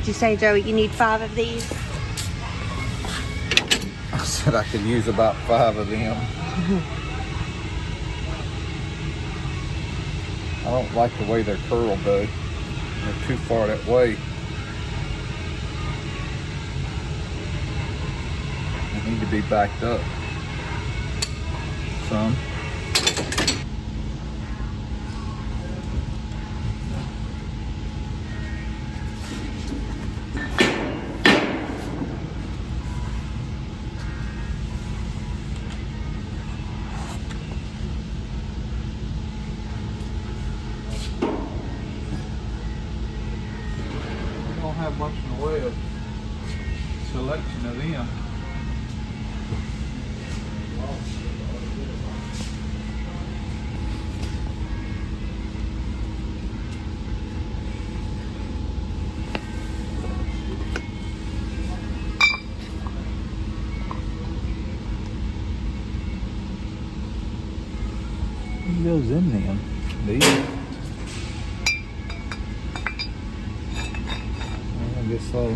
What'd you say, Joey? You need 5 of these? I said I could use about 5 of them. I don't like the way they're curled though. They're too far that way. They need to be backed up some. Have much in the way of selection of them. What goes in them? These. I guess so.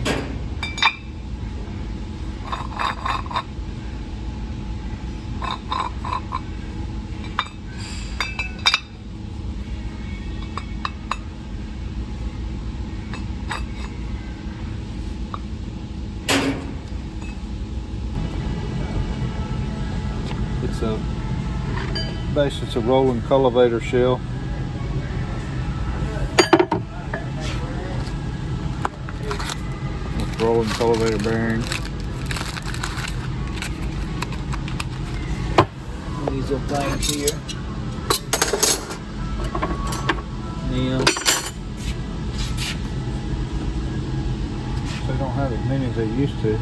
Basically it's a rolling cultivator shell. Rolling cultivator bearing. These little planes here. Yeah. They don't have as many as they used to.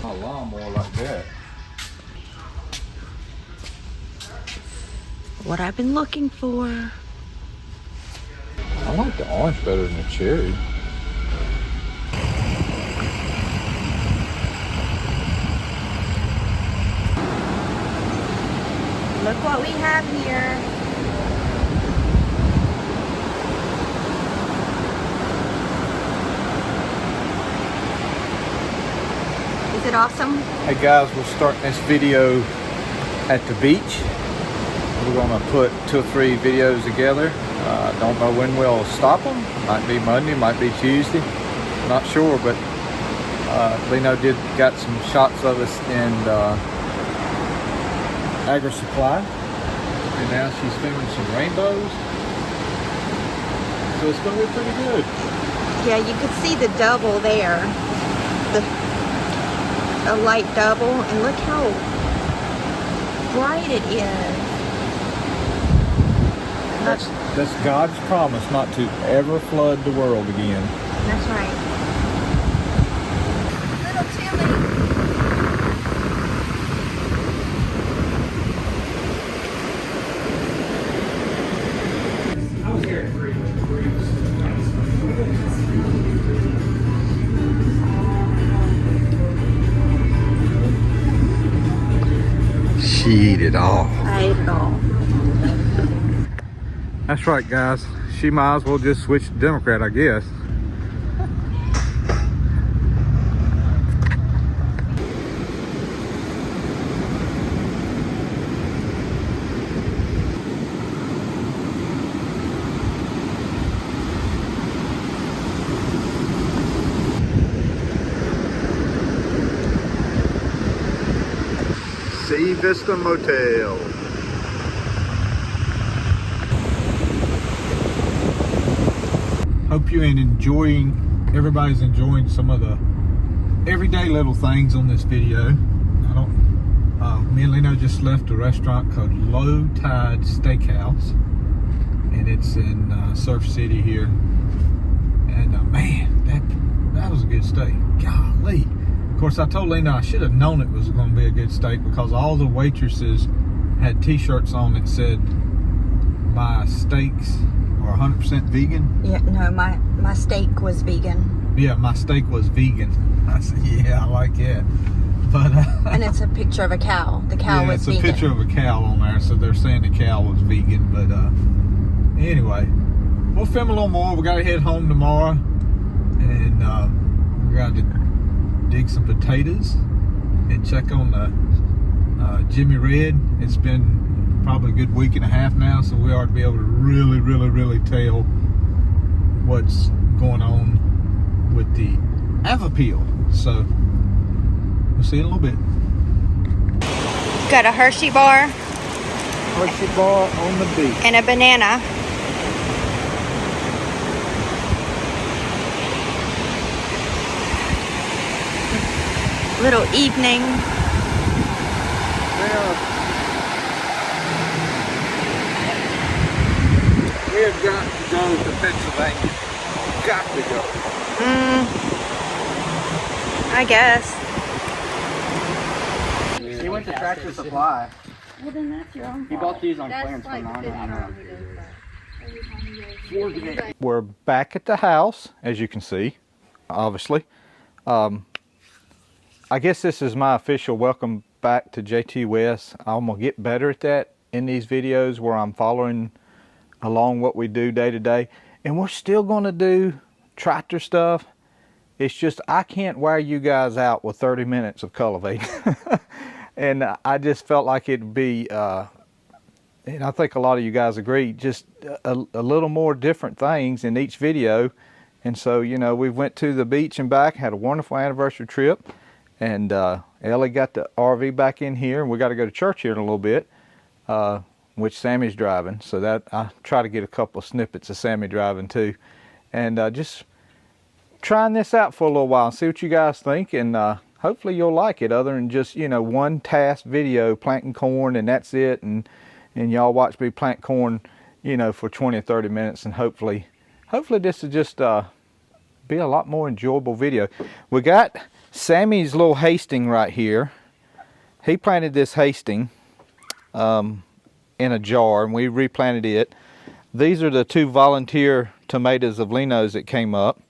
A lawnmower like that. What I've been looking for. I like the orange better than the cherry. Look what we have here. Is it awesome? Hey guys, we're starting this video at the beach. We're gonna put 2 or 3 videos together. Don't know when we'll stop them. Might be Monday, might be Tuesday. Not sure, but Leno got some shots of us in Agri Supply, and now she's filming some rainbows. So it's gonna be pretty good. Yeah, you could see the double there, a light double, and look how bright it is. That's God's promise not to ever flood the world again. That's right. Little Tilly. I was here at 3 with the breeze. She ate it all. I ate it all. That's right, guys. She might as well just switch to Democrat, I guess. Sea Vista Motel. Hope you're everybody's enjoying some of the everyday little things on this video. Me and Leno just left a restaurant called Low Tide Steakhouse, and it's in Surf City here. And man, that was a good steak. Golly. Of course, I told Lena I should have known it was going to be a good steak because all the waitresses had t-shirts on that said my steaks are 100% vegan. Yeah, no, my steak was vegan. Yeah, my steak was vegan. I said, yeah, I like that. But and it's a picture of a cow. The cow was vegan. Yeah, it's a picture of a cow on there, so they're saying the cow was vegan. But anyway, we'll film a little more. We got to head home tomorrow, and we got to dig some potatoes and check on the Jimmy Red. It's been probably a good week and a half now, so we ought to be able to really tell what's going on with the Avipel. So we'll see you in a little bit. Got a Hershey bar Hershey bar on the beach. and a banana. Little evening. We have got to go to Pennsylvania. Got to go. I guess. He went to Tractor Supply. Well, then that's your own He bought these on clearance from We're back at the house, as you can see, obviously. I guess this is my official welcome back to Jtwes. I'm gonna get better at that in these videos where I'm following along what we do day to day. And we're still gonna do tractor stuff. It's just I can't wear you guys out with 30 minutes of cultivating. And I just felt like it'd be, and I think a lot of you guys agree, just a little more different things in each video. And so, you know, we went to the beach and back, had a wonderful anniversary trip. And Ellie got the RV back in here, and we got to go to church here in a little bit, which Sammy's driving. So that I try to get a couple of snippets of Sammy driving too. And just trying this out for a little while and see what you guys think. And hopefully you'll like it, other than just, you know, one task video planting corn and that's it. And y'all watch me plant corn, you know, for 20 or 30 minutes. And hopefully this will just be a lot more enjoyable video. We got Sammy's little Hastings right here. He planted this Hastings in a jar, and we replanted it. These are the 2 volunteer tomatoes of Leno's that came up.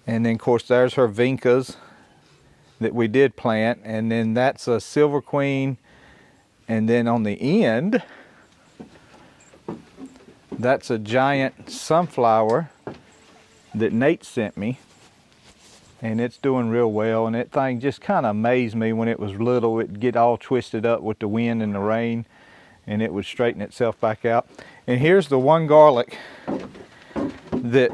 And then, of course, there's her Vincas that we did plant. And then that's a Silver Queen. And then on the end, that's a giant sunflower that Nate sent me. And it's doing real well, and that thing just kind of amazed me. When it was little, it'd get all twisted up with the wind and the rain, and it would straighten itself back out. And here's the one garlic that,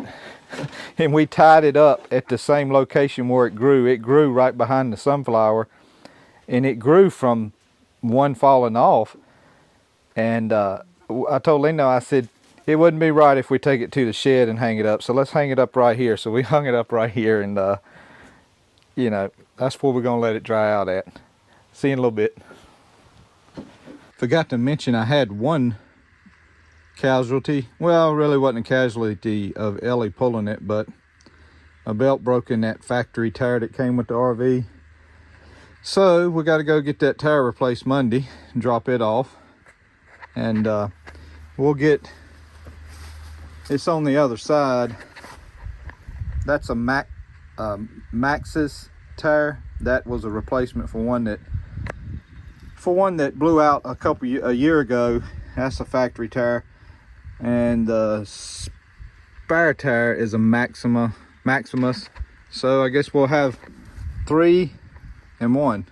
and we tied it up at the same location where it grew. It grew right behind the sunflower, and it grew from one falling off. And I told Leno, I said, it wouldn't be right if we take it to the shed and hang it up. So let's hang it up right here. So we hung it up right here, and you know, that's where we're gonna let it dry out at. See you in a little bit. Forgot to mention I had one casualty. Well, it really wasn't a casualty of Ellie pulling it, but a belt broke in that factory tire that came with the RV. So we got to go get that tire replaced Monday and drop it off. And we'll get, it's on the other side. That's a Maxxis tire. That was a replacement for one that blew out a year ago. That's a factory tire. And the spare tire is a Maximus. So I guess we'll have 3 in 1.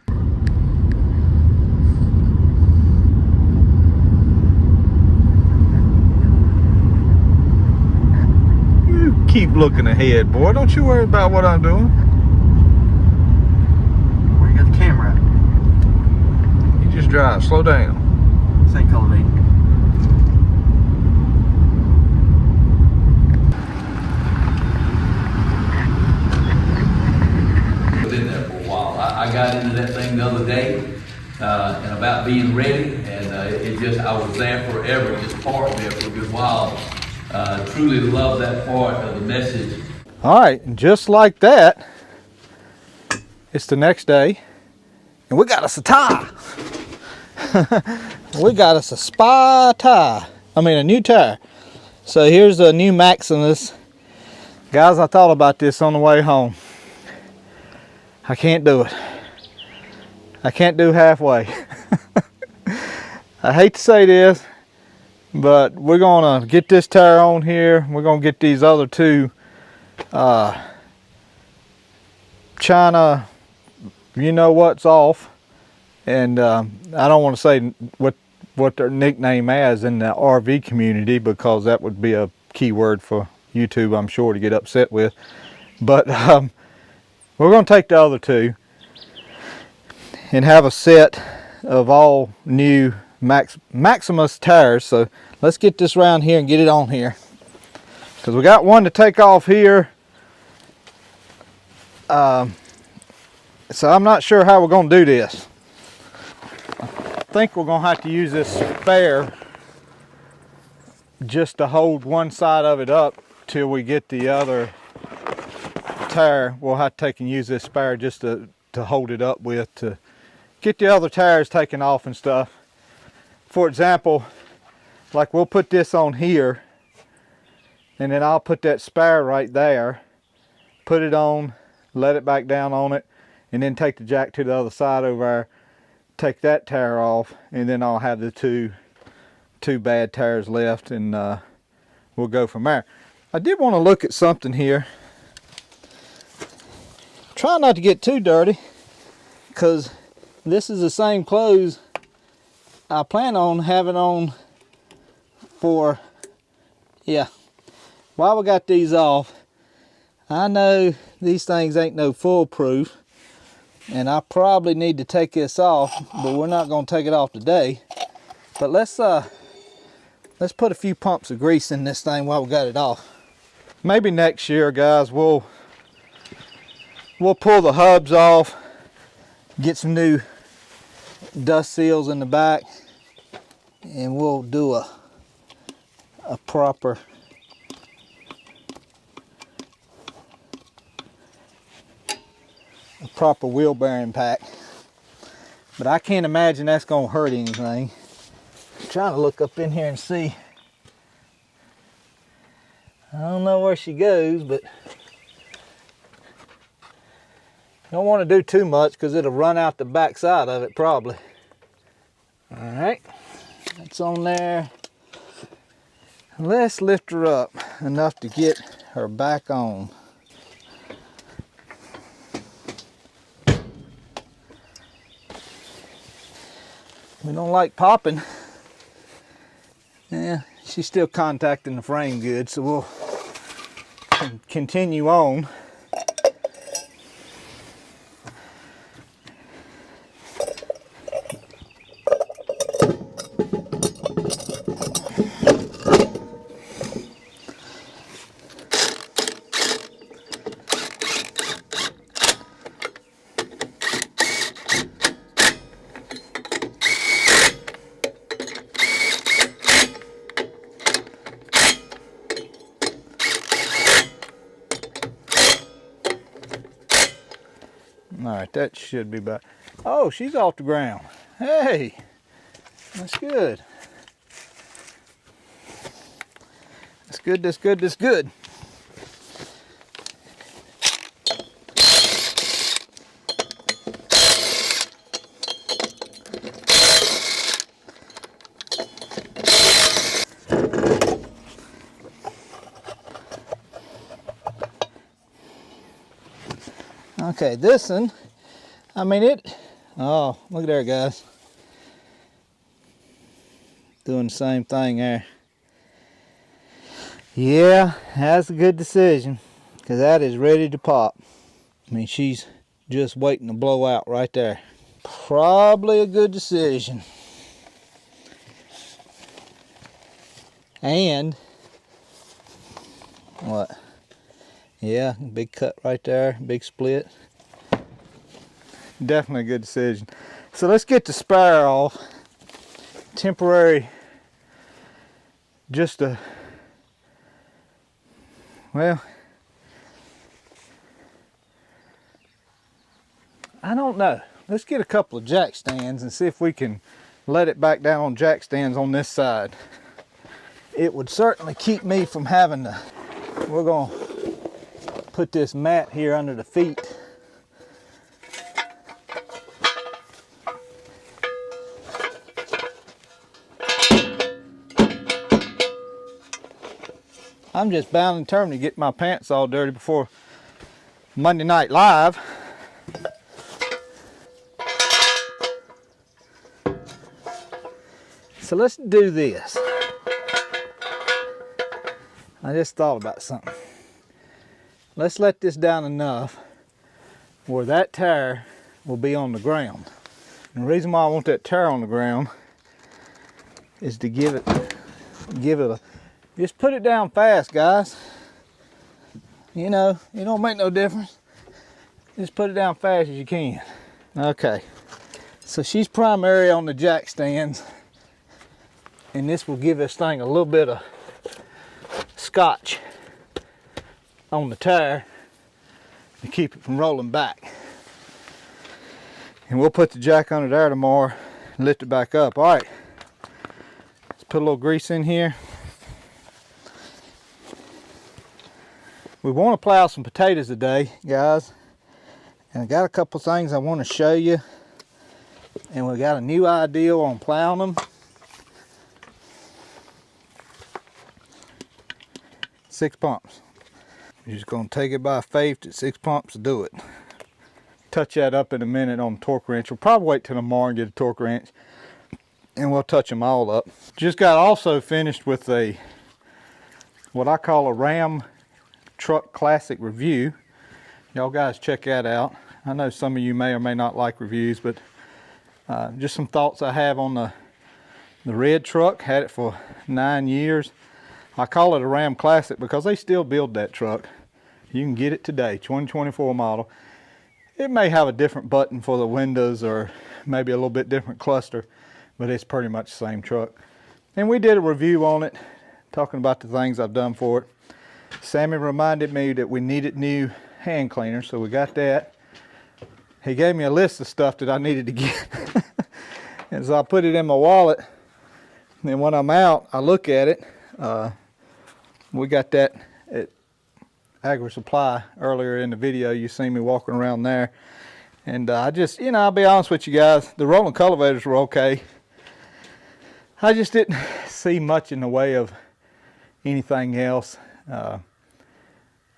You keep looking ahead, boy. Don't you worry about what I'm doing. Where you got the camera at? You just drive. Slow down. This ain't cultivating. Been there for a while. I got into that thing the other day and about being ready, and I was there forever, just parked there for a good while. Truly love that part of the message. All right, and just like that, it's the next day, and we got us a tie. We got us a spy tie. I mean, a new tire. So here's a new Maximus. Guys, I thought about this on the way home. I can't do it. I can't do halfway. I hate to say this, But we're gonna get this tire on here. We're gonna get these other two China, you know what's off, and I don't want to say what their nickname is in the RV community, because that would be a key word for YouTube, I'm sure, to get upset with. But we're going to take the other two and have a set of all new Maximus tires. So let's get this around here and get it on here, because we got one to take off here. So I'm not sure how we're going to do this. I think we're going to have to use this spare just to hold one side of it up till we get the other tire. We'll have to take and use this spare just to hold it up with, to get the other tires taken off and stuff. For example, like we'll put this on here, and then I'll put that spare right there, put it on, let it back down on it, and then take the jack to the other side over there, take that tire off, and then I'll have the two bad tires left, and we'll go from there. I did want to look at something here. Try not to get too dirty, because this is the same clothes I plan on having on for, yeah, while we got these off. I know these things ain't no foolproof, and I probably need to take this off, but we're not going to take it off today. But let's put a few pumps of grease in this thing while we got it off. Maybe next year, guys, we'll pull the hubs off, get some new dust seals in the back, and we'll do a proper wheel bearing pack. But I can't imagine that's gonna hurt anything. I'm trying to look up in here and see. I don't know where she goes, but don't want to do too much because it'll run out the back side of it probably. All right, that's on there. Let's lift her up enough to get her back on. We don't like popping. Yeah, she's still contacting the frame good, so we'll continue on. All right, that should be back. Oh, she's off the ground. Hey, that's good. That's good, that's good, that's good. Okay, this one, I mean oh, look at there, guys. Doing the same thing there. Yeah, that's a good decision, because that is ready to pop. I mean, she's just waiting to blow out right there. Probably a good decision. And, what? Yeah, big cut right there, big split. Definitely a good decision. So let's get the spare off. Temporary, just a, well, I don't know. Let's get a couple of jack stands and see if we can let it back down on jack stands on this side. It would certainly keep me from having to, we're gonna put this mat here under the feet. I'm just bound and determined to get my pants all dirty before Monday Night Live. So let's do this. I just thought about something. Let's let this down enough where that tire will be on the ground. And the reason why I want that tire on the ground is to give it a, just put it down fast, guys. You know, it don't make no difference. Just put it down fast as you can. Okay, so she's primary on the jack stands, and this will give this thing a little bit of scotch on the tire to keep it from rolling back. And we'll put the jack under there tomorrow and lift it back up. All right, let's put a little grease in here. We want to plow some potatoes today, guys. And I got a couple things I want to show you. And we got a new idea on plowing them. 6 pumps. You're just going to take it by faith that 6 pumps to do it. Touch that up in a minute on the torque wrench. We'll probably wait till tomorrow and get a torque wrench, and we'll touch them all up. Just got also finished with a, what I call a Ram Truck Classic review. Y'all guys check that out. I know some of you may or may not like reviews, but just some thoughts I have on the red truck. Had it for 9 years. I call it a Ram Classic because they still build that truck. You can get it today, 2024 model. It may have a different button for the windows or maybe a little bit different cluster, but it's pretty much the same truck. And we did a review on it, talking about the things I've done for it. Sammy reminded me that we needed new hand cleaners, so we got that. He gave me a list of stuff that I needed to get. And so I put it in my wallet. And then when I'm out, I look at it. We got that at Agri Supply earlier in the video. You seen me walking around there. And I just, you know, I'll be honest with you guys, the rolling cultivators were okay. I just didn't see much in the way of anything else.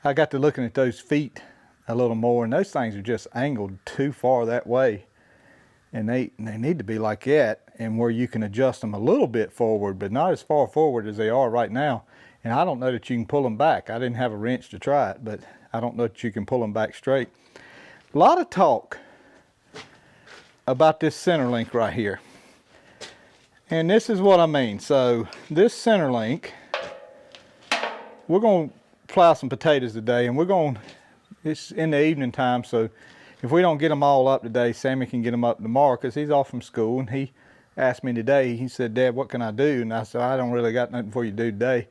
I got to looking at those feet a little more, and those things are just angled too far that way. And they need to be like that, and where you can adjust them a little bit forward, but not as far forward as they are right now. And I don't know that you can pull them back. I didn't have a wrench to try it, but I don't know that you can pull them back straight. A lot of talk about this center link right here. And this is what I mean. So this center link, we're going to plow some potatoes today, and it's in the evening time, so if we don't get them all up today, Sammy can get them up tomorrow because he's off from school. And he asked me today, he said, "Dad, what can I do?" And I said, "I don't really got nothing for you to do today,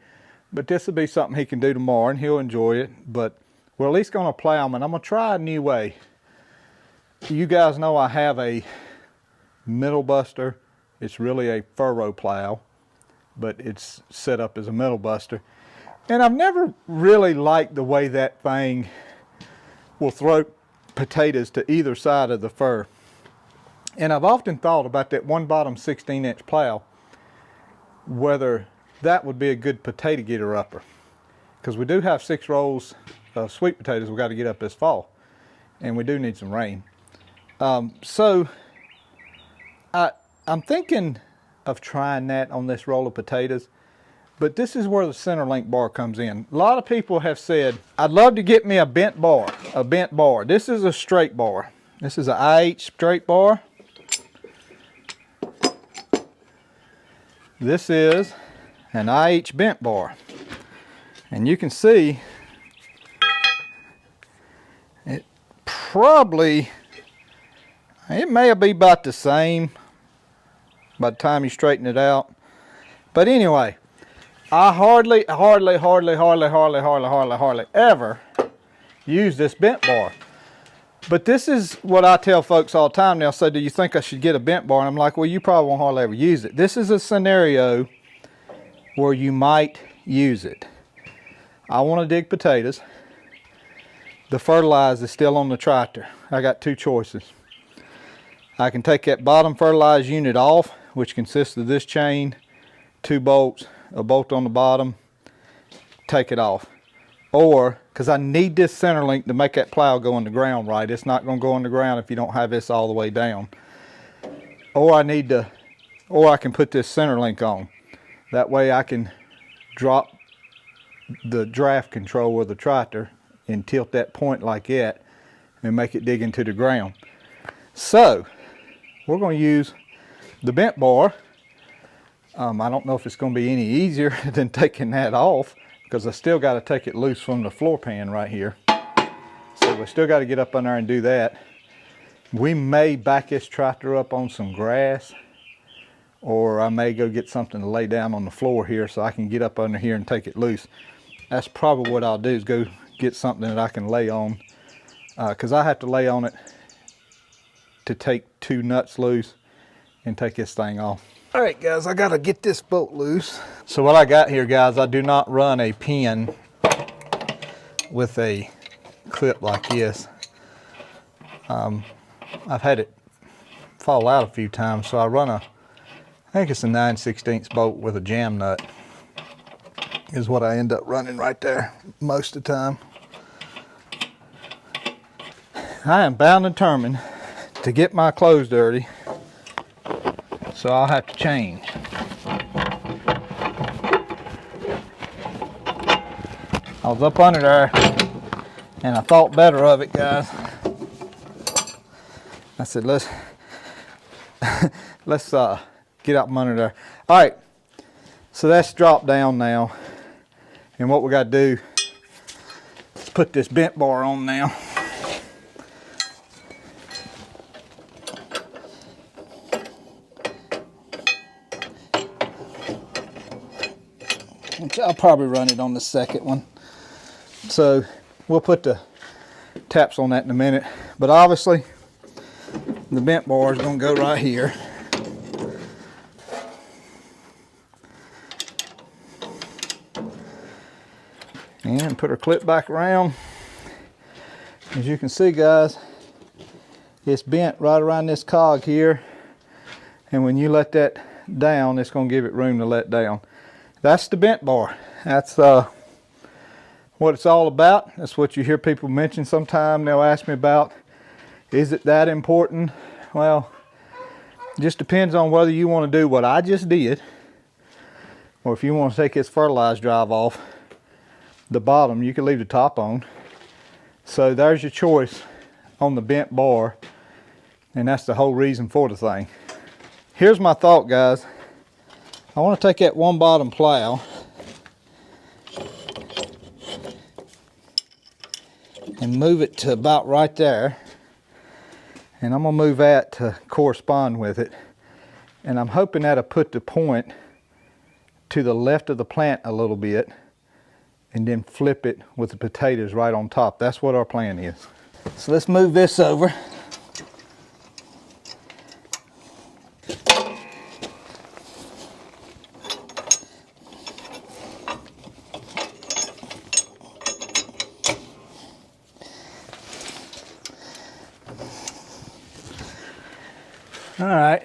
but this will be something he can do tomorrow, and he'll enjoy it." But we're at least going to plow them, and I'm going to try a new way. You guys know I have a middle buster. It's really a furrow plow, but it's set up as a middle buster. And I've never really liked the way that thing will throw potatoes to either side of the fur. And I've often thought about that one bottom 16-inch plow, whether that would be a good potato getter upper. Because we do have 6 rolls of sweet potatoes we've got to get up this fall. And we do need some rain. So I'm thinking of trying that on this roll of potatoes. But this is where the center link bar comes in. A lot of people have said, "I'd love to get me a bent bar, This is a straight bar. This is an IH straight bar. This is an IH bent bar. And you can see, it may be about the same by the time you straighten it out. But anyway, I hardly ever use this bent bar. But this is what I tell folks all the time. They'll say, "Do you think I should get a bent bar?" And I'm like, "Well, you probably won't hardly ever use it." This is a scenario where you might use it. I want to dig potatoes. The fertilizer is still on the tractor. I got 2 choices. I can take that bottom fertilizer unit off, which consists of this chain, 2 bolts, a bolt on the bottom, take it off. Or, because I need this center link to make that plow go in the ground right. It's not going to go in the ground if you don't have this all the way down. Or I can put this center link on. That way I can drop the draft control of the tractor and tilt that point like that and make it dig into the ground. So we're going to use the bent bar. I don't know if it's going to be any easier than taking that off, because I still got to take it loose from the floor pan right here. So we still got to get up on there and do that. We may back this tractor up on some grass, or I may go get something to lay down on the floor here so I can get up under here and take it loose. That's probably what I'll do, is go get something that I can lay on, because I have to lay on it to take 2 nuts loose and take this thing off. All right, guys, I gotta get this bolt loose. So what I got here, guys, I do not run a pin with a clip like this. I've had it fall out a few times, so I run I think it's a 9/16 bolt with a jam nut is what I end up running right there most of the time. I am bound and determined to get my clothes dirty, so I'll have to change. I was up under there and I thought better of it, guys. I said, let's get up from under there. All right, so that's dropped down now, and what we got to do is put this bent bar on now. Which I'll probably run it on the second one. So we'll put the taps on that in a minute, but obviously the bent bar is going to go right here. And put our clip back around. As you can see, guys, it's bent right around this cog here, and when you let that down, it's going to give it room to let down. That's the bent bar. That's what it's all about. That's what you hear people mention sometime. They'll ask me about, is it that important? Well, it just depends on whether you want to do what I just did, or if you want to take this fertilized drive off the bottom. You can leave the top on. So there's your choice on the bent bar, and that's the whole reason for the thing. Here's my thought, guys. I want to take that one bottom plow and move it to about right there, and I'm going to move that to correspond with it, and I'm hoping that'll put the point to the left of the plant a little bit, and then flip it with the potatoes right on top. That's what our plan is. So let's move this over. All right.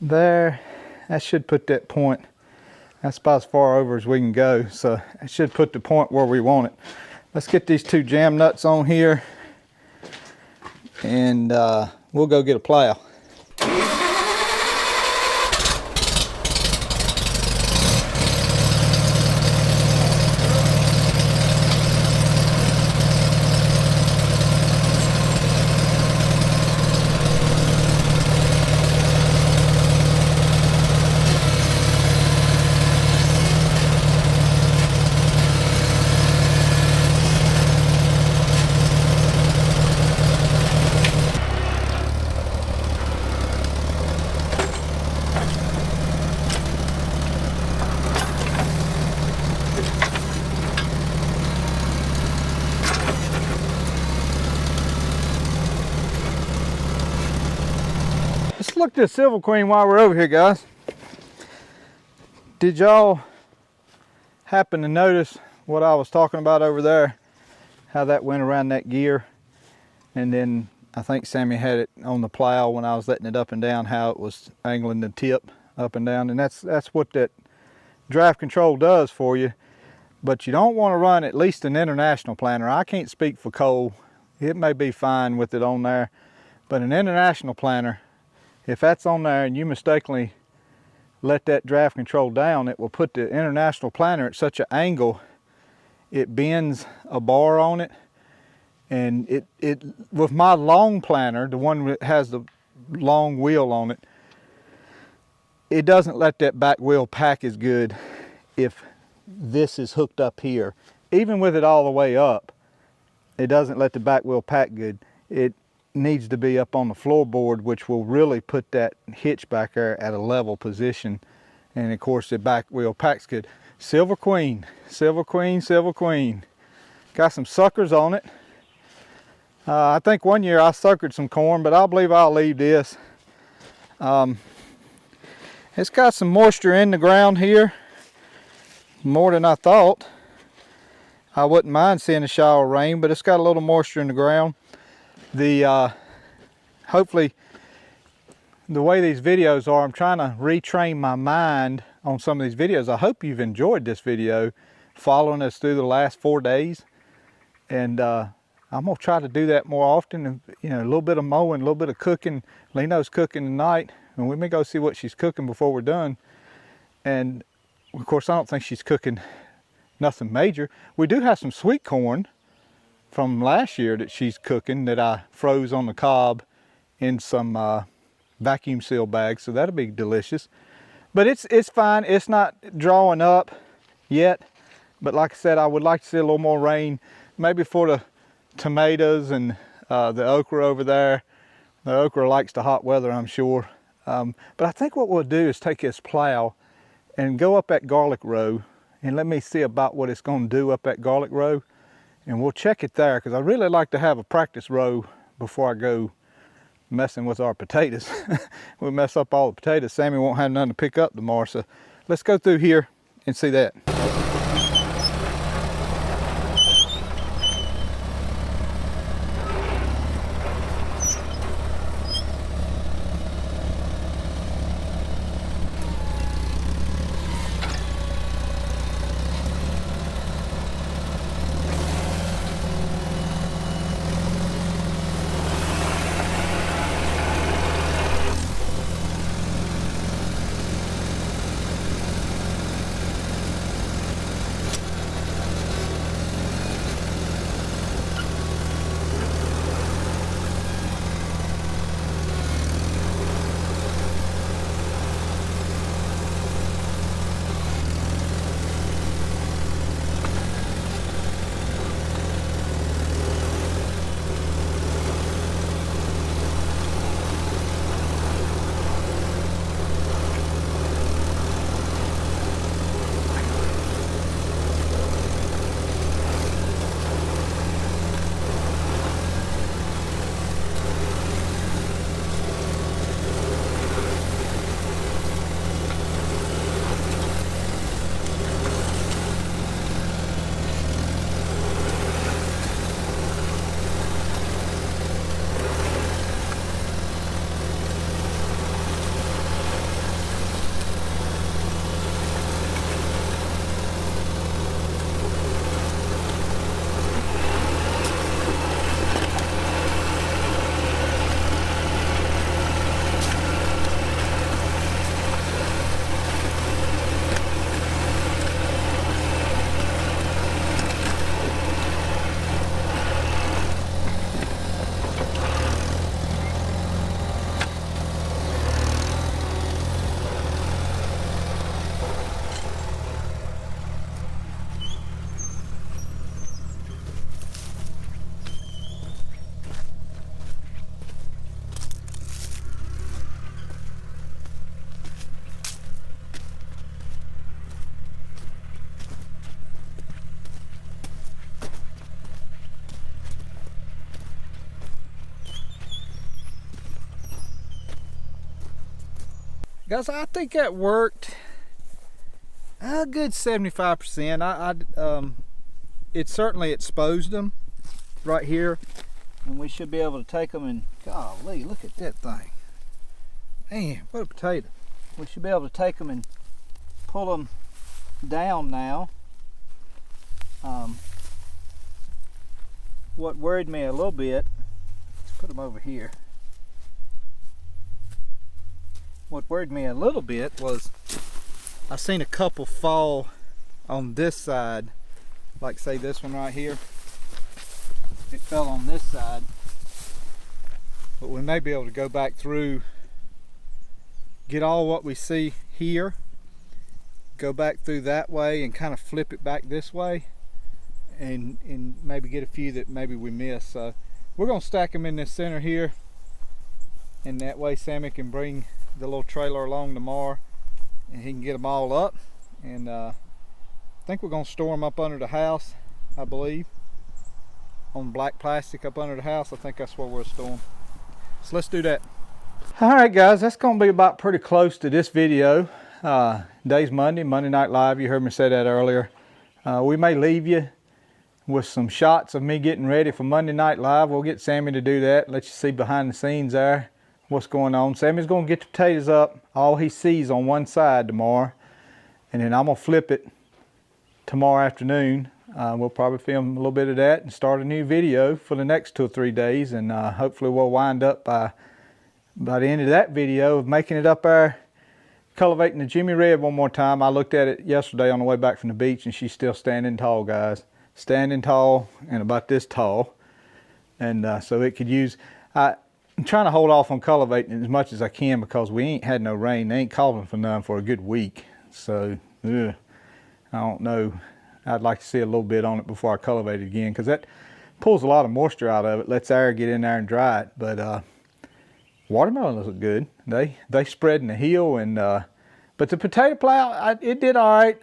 There, that should put that point. That's about as far over as we can go, so it should put the point where we want it. Let's get these 2 jam nuts on here, and we'll go get a plow. Let's look at the Silver Queen while we're over here, guys. Did y'all happen to notice what I was talking about over there? How that went around that gear, and then I think Sammy had it on the plow when I was letting it up and down, how it was angling the tip up and down, and that's what that draft control does for you. But you don't want to run at least an international planter. I can't speak for Cole. It may be fine with it on there, but an international planter, if that's on there and you mistakenly let that draft control down, it will put the international planter at such an angle, it bends a bar on it. And it with my long planter, the one that has the long wheel on it, it doesn't let that back wheel pack as good if this is hooked up here. Even with it all the way up, it doesn't let the back wheel pack good. It needs to be up on the floorboard, which will really put that hitch back there at a level position. And of course the back wheel packs good. Silver Queen, Silver Queen, Silver Queen. Got some suckers on it. I think one year I suckered some corn, but I believe I'll leave this. It's got some moisture in the ground here, more than I thought. I wouldn't mind seeing a shower of rain, but it's got a little moisture in the ground. Hopefully, the way these videos are, I'm trying to retrain my mind on some of these videos. I hope you've enjoyed this video, following us through the last 4 days. And I'm gonna try to do that more often, and a little bit of mowing, a little bit of cooking. Leno's cooking tonight, and we may go see what she's cooking before we're done. And of course, I don't think she's cooking nothing major. We do have some sweet corn from last year that she's cooking that I froze on the cob in some vacuum seal bags, so that'll be delicious. But it's fine. It's not drawing up yet, but like I said, I would like to see a little more rain, maybe for the tomatoes and the okra over there. The okra likes the hot weather, I'm sure. But I think what we'll do is take this plow and go up that garlic row and let me see about what it's going to do up that garlic row, and we'll check it there, because I really like to have a practice row before I go messing with our potatoes. We mess up all the potatoes, Sammy won't have nothing to pick up tomorrow. So let's go through here and see that. Guys, I think that worked a good 75%. It certainly exposed them right here. and we should be able to take them and, golly, look at that thing. Man, what a potato. We should be able to take them and pull them down now. What worried me a little bit, let's put them over here. What worried me a little bit was I seen a couple fall on this side, like say this one right here. It fell on this side, but we may be able to go back through, get all what we see here, go back through that way and kind of flip it back this way, and maybe get a few that maybe we missed. So we're gonna stack them in this center here, and that way Sammy can bring the little trailer along tomorrow and he can get them all up. And I think we're gonna store them up under the house, I believe, on black plastic up under the house. I think that's where we'll store them. So let's do that. All right, guys, that's gonna be about pretty close to this video. Today's Monday Night Live. You heard me say that earlier. We may leave you with some shots of me getting ready for Monday Night Live. We'll get Sammy to do that, let you see behind the scenes there what's going on. Sammy's gonna get the potatoes up, all he sees on one side tomorrow, and then I'm gonna flip it tomorrow afternoon. We'll probably film a little bit of that and start a new video for the next 2 or 3 days, and hopefully we'll wind up by the end of that video of making it up there, cultivating the Jimmy Red one more time. I looked at it yesterday on the way back from the beach, and she's still standing tall, guys. Standing tall and about this tall. And so it could use, I'm trying to hold off on cultivating it as much as I can because we ain't had no rain. They ain't calling for none for a good week. So, I don't know. I'd like to see a little bit on it before I cultivate it again, because that pulls a lot of moisture out of it, lets air get in there and dry it. But watermelons look good. They spread in the hill, and but the potato plow, it did all right.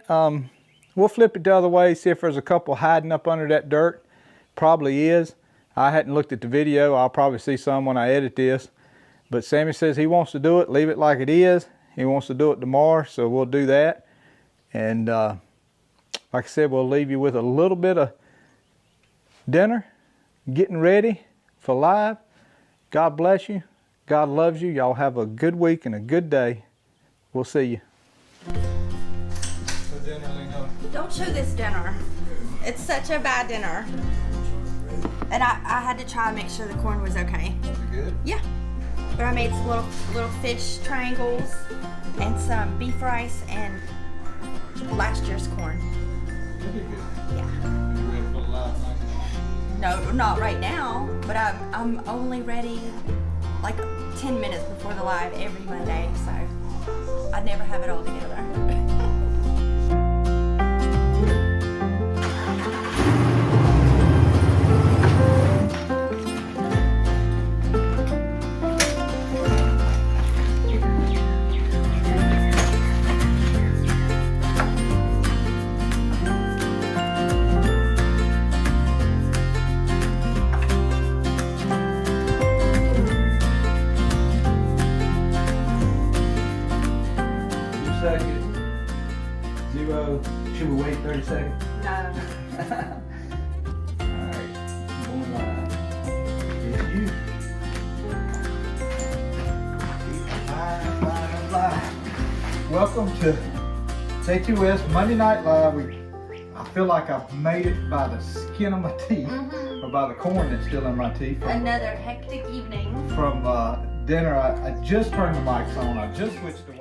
We'll flip it the other way, see if there's a couple hiding up under that dirt. Probably is. I hadn't looked at the video. I'll probably see some when I edit this. But Sammy says he wants to do it, leave it like it is. He wants to do it tomorrow, so we'll do that. And like I said, we'll leave you with a little bit of dinner, getting ready for live. God bless you. God loves you. Y'all have a good week and a good day. We'll see you. Don't show this dinner. It's such a bad dinner. And I had to try and make sure the corn was okay. Was it good? Yeah. But I made some little fish triangles and some beef rice and last year's corn. That'd be good. Yeah. You ready for the live night? No, not right now, but I'm only ready like 10 minutes before the live every Monday, so I'd never have it all together. Should we wait 30 seconds? No. Alright, going live. It's you. Live. Welcome to Jtwes Monday Night Live. I feel like I've made it by the skin of my teeth, or by the corn that's still in my teeth. Another hectic evening. From dinner, I just turned the mics on. I just switched to